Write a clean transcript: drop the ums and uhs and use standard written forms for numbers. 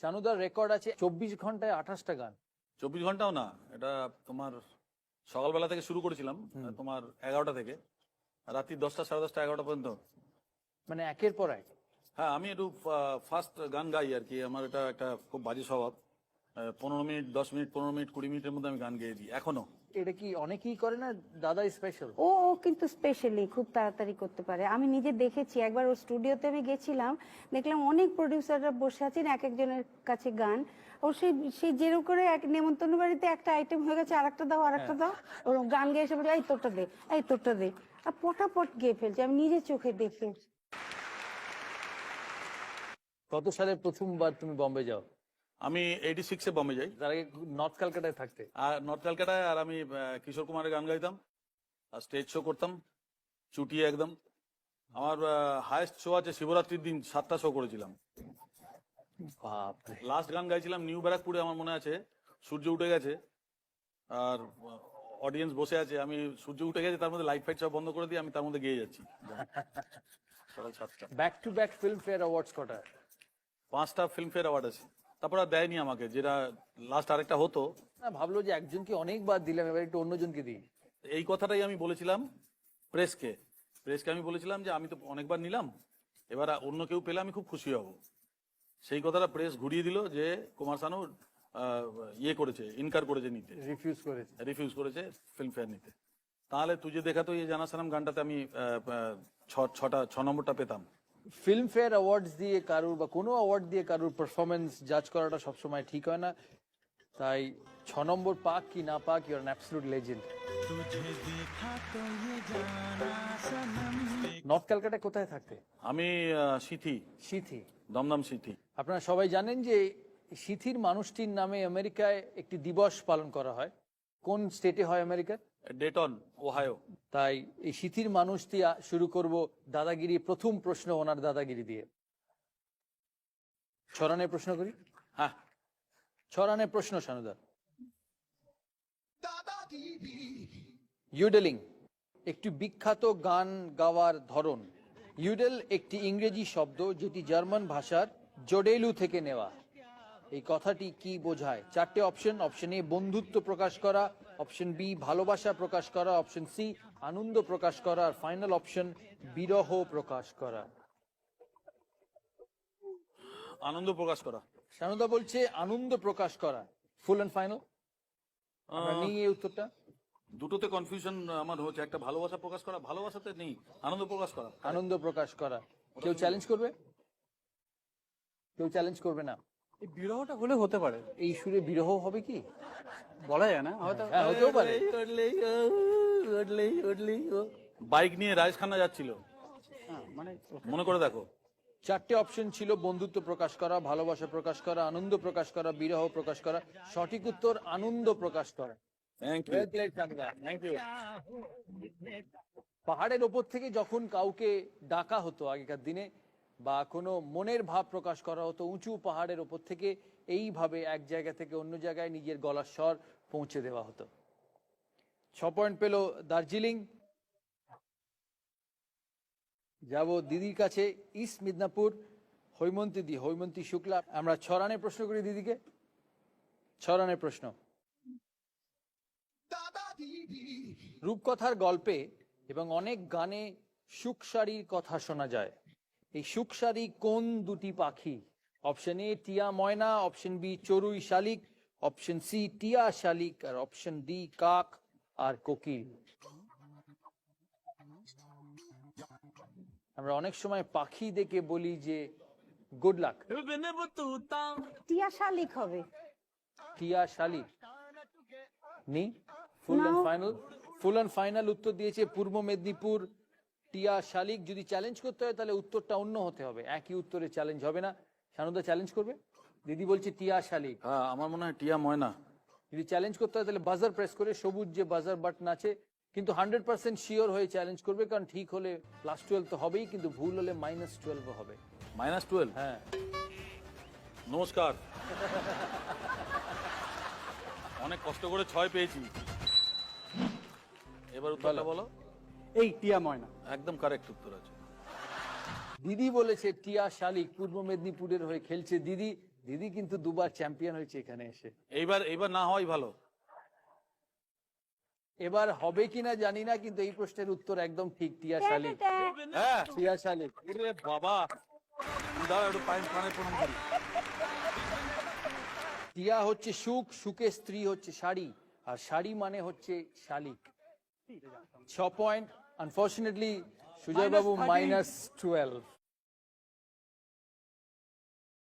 শানুদার record আছে 24 ঘন্টায় 28টা গান। 24 ঘন্টাও না, এটা তোমার সকালবেলা থেকে শুরু করেছিলাম, তোমার 11টা থেকে রাত্রি 10টা, 10:30, 11টা পর্যন্ত। মানে একের পর এক। হ্যাঁ, আমি একটু ফাস্ট গান গাই আর কি। আমার এটা একটা খুব বাজে স্বভাব। 15 মিনিট, 10 মিনিট, 15 মিনিট, 20 মিনিটের মধ্যে আমি গান গেয়ে দিই এখনো। এটা কি অনেকেই করে না, দাদা স্পেশাল? ও ও কিন্তু স্পেশালি খুব তাড়াতাড়ি করতে পারে। আমি নিজে দেখেছি, একবার ওর স্টুডিওতে আমি গেছিলাম, দেখলাম অনেক প্রডিউসাররা বসে আছেন, এক একজনের কাছে গান। ও সেই যেরকম করে এক নেমন্তন্ন বাড়িতে একটা আইটেম হয়ে গেছে, আরেকটা দাও আরেকটা দাও, ওর গান গেয়ে এসে বলে এই তোরটা দে, এই তোরটা দে, আর পটাপট গেয়ে ফেলছে, আমি নিজে চোখে দেখে। কত সালে প্রথমবার তুমি বম্বে যাও? আমি 86-এ বম্বে যাই। তার আগে নর্থ ক্যালকাটায় থাকতে? আর নর্থ ক্যালকাটায়। আর আমি কিশোর কুমারের গান গাইতাম আর স্টেজ শো করতাম চুটিয়ে একদম। আমার হায়েস্ট শো আছে শিবরাত্রির দিন, 7টা শো করেছিলাম। বাপরে। লাস্ট গান গাইছিলাম নিউ ব্যারাকপুরে, আমার মনে আছে। সূর্য উঠে গেছে আর অডিয়েন্স বসে আছে, আমি সূর্য উঠে গেছে, তার মধ্যে লাইট ফাইট সব বন্ধ করে দিয়ে আমি তার মধ্যে গেয়ে যাচ্ছি সকাল 7টা। Back to back Filmfare awards কটা? 5টা ফিল্মফেয়ার অ্যাওয়ার্ড আছে। তারপর আর দেয়নি আমাকে, যেটা লাস্ট আরেকটা হতো। না, ভাবলো যে একজনকে অনেকবার দিলাম, এবার একটু অন্যজনকে দিই। এই কথাটাই আমি বলেছিলাম প্রেসকে আমি বলেছিলাম যে আমি তো অনেকবার নিলাম, এবার অন্য কেউ পেলে আমি খুব খুশি হব। সেই কথাটা প্রেস ঘুরিয়ে দিল যে কুমার শানু ইয়ে করেছে, ইনকার করেছে নিতে, রিফিউজ করেছে ফিল্মফেয়ার নিতে। তাহলে তুই যে দেখা তো এই জানা সালাম গানটাতে আমি 6 নম্বরটা পেতাম। ফিল্ম ফেয়ার অ্যাওয়ার্ডস দিয়ে কারুর বা কোনো অ্যাওয়ার্ড দিয়ে কারুর পারফরমেন্স জাজ করাটা সবসময় ঠিক হয় না। তাই 6 নম্বর পাক কি না পাক, you are an absolute legend. North Calcutta কোথায় থাকতে? আমি সিথি, দমদম সিথি। আপনারা সবাই জানেন যে সিথির মানুষটির নামে আমেরিকায় একটি দিবস পালন করা হয়। কোন স্টেটে হয় আমেরিকার? Dayton, Ohio. তাই এই সিথির মানুষটি শুরু করব দাদাগিরি। প্রথম প্রশ্ন ওনার দাদাগিরি দিয়ে। ছড়ানের প্রশ্ন করি? হ্যাঁ, ছড়ানের প্রশ্ন শানুদা। ইউডেলিং একটি বিখ্যাত গান গাওয়ার ধরন। ইউডেল একটি ইংরেজি শব্দ যেটি জার্মান ভাষার জোডেলু থেকে নেওয়া। এই কথাটি কি বোঝায়? 4টে অপশন। অপশন এ বন্ধুত্ব প্রকাশ করা, অপশন বি ভালোবাসা প্রকাশ করা, অপশন সি আনন্দ প্রকাশ করা, আর ফাইনাল অপশন বিরহ প্রকাশ করা। আনন্দ প্রকাশ করা। শানুদা বলছে আনন্দ প্রকাশ করা। ফুল এন্ড ফাইনাল? আমরা নিই এই উত্তরটা। দুটোতে কনফিউশন আমার হচ্ছে। একটা ভালোবাসা প্রকাশ করা, ভালোবাসাতে নেই, আনন্দ প্রকাশ করা। আনন্দ প্রকাশ করা। কেউ চ্যালেঞ্জ করবে? কেউ চ্যালেঞ্জ করবে না? এই বিরহটা হলে হতে পারে, এই সুরে বিরহ হবে কি বলা যায় না, হয়তো হতেও পারে। বাইক নিয়ে রাজখানা যাচ্ছিল, মানে মনে করে দেখো। 4টে অপশন ছিল, বন্ধুত্ব প্রকাশ করা, ভালোবাসা প্রকাশ করা, আনন্দ প্রকাশ করা, বিরহ প্রকাশ করা। সঠিক উত্তর আনন্দ প্রকাশ করা। Thank you. পাহাড়ের ওপর থেকে যখন কাউকে ডাকা হতো আগেকার দিনে, বা কোনো মনের ভাব প্রকাশ করা হতো উঁচু পাহাড়ের ওপর থেকে, এইভাবে এক জায়গা থেকে অন্য জায়গায় নিজের গলার স্বর পৌঁছে দেওয়া হতো। 6 পয়েন্ট পেল দার্জিলিং। যাব দিদির কাছে, ইস্ট মিদনাপুর, হৈমন্তী শুক্লা। আমরা ছড়ানের প্রশ্ন করি দিদিকে। ছড়ানের প্রশ্ন। রূপকথার গল্পে এবং অনেক গানে সুখসারীর কথা শোনা যায়। এই সুখসারী কোন দুটি পাখি? অপশন এ টিয়া ময়না, অপশন বি চড়ুই শালিক, অপশন সি টিয়া শালিক, আর অপশন ডি কাক আর কোকিল। আমরা অনেক সময় পাখি দেখে বলি যে গুড লাক। টিয়া শালিক হবে। টিয়া শালিক নি? Full and final? Full and final উত্তর দিয়েছে পূর্ব মেদিনীপুর টিয়া শালিক। যদি চ্যালেঞ্জ করতে হয় তাহলে উত্তরটা অন্য হতে হবে, একই উত্তরে চ্যালেঞ্জ হবে না। শানুদা চ্যালেঞ্জ করবে? দিদি বলছে টিয়া শালিক। হ্যাঁ, আমার মনে হয় টিয়া ময়না। যদি চ্যালেঞ্জ করতে হয় তাহলে বাজার প্রেস করে, সবুজ যে বাজার বাটন আছে, কিন্তু 100% শিওর হয়ে চ্যালেঞ্জ করবে, কারণ ঠিক হলে +12 তো হবেই, কিন্তু ভুল হলে -12 হবে। -12? হ্যাঁ। নমস্কার। অনেক কষ্ট করে 6 পেয়েছি। এবার উত্তরটা বলো। এই টিয়া ময়না একদম কারেক্ট উত্তর আছে। দিদি বলেছে টিয়া শালিক, পূর্ব মেদিনীপুরের হয়ে খেলছে দিদি। দিদি কিন্তু দুবার চ্যাম্পিয়ন হয়েছে এখানে এসে। এইবার না হওয়াই ভালো। এবার হবে কিনা জানি না, কিন্তু এই প্রশ্নের উত্তর একদম ঠিক, টিয়া শালিক। হ্যাঁ টিয়া শালিক। ওরে বাবা, দাঁড়া একটু পায়ের কানে প্রণাম করি। টিয়া হচ্ছে সুখ, সুখের স্ত্রী হচ্ছে শাড়ি, আর শাড়ি মানে হচ্ছে শালিক। 6 পয়েন্ট। আনফর্চুনেটলি সুজয় বাবু -12।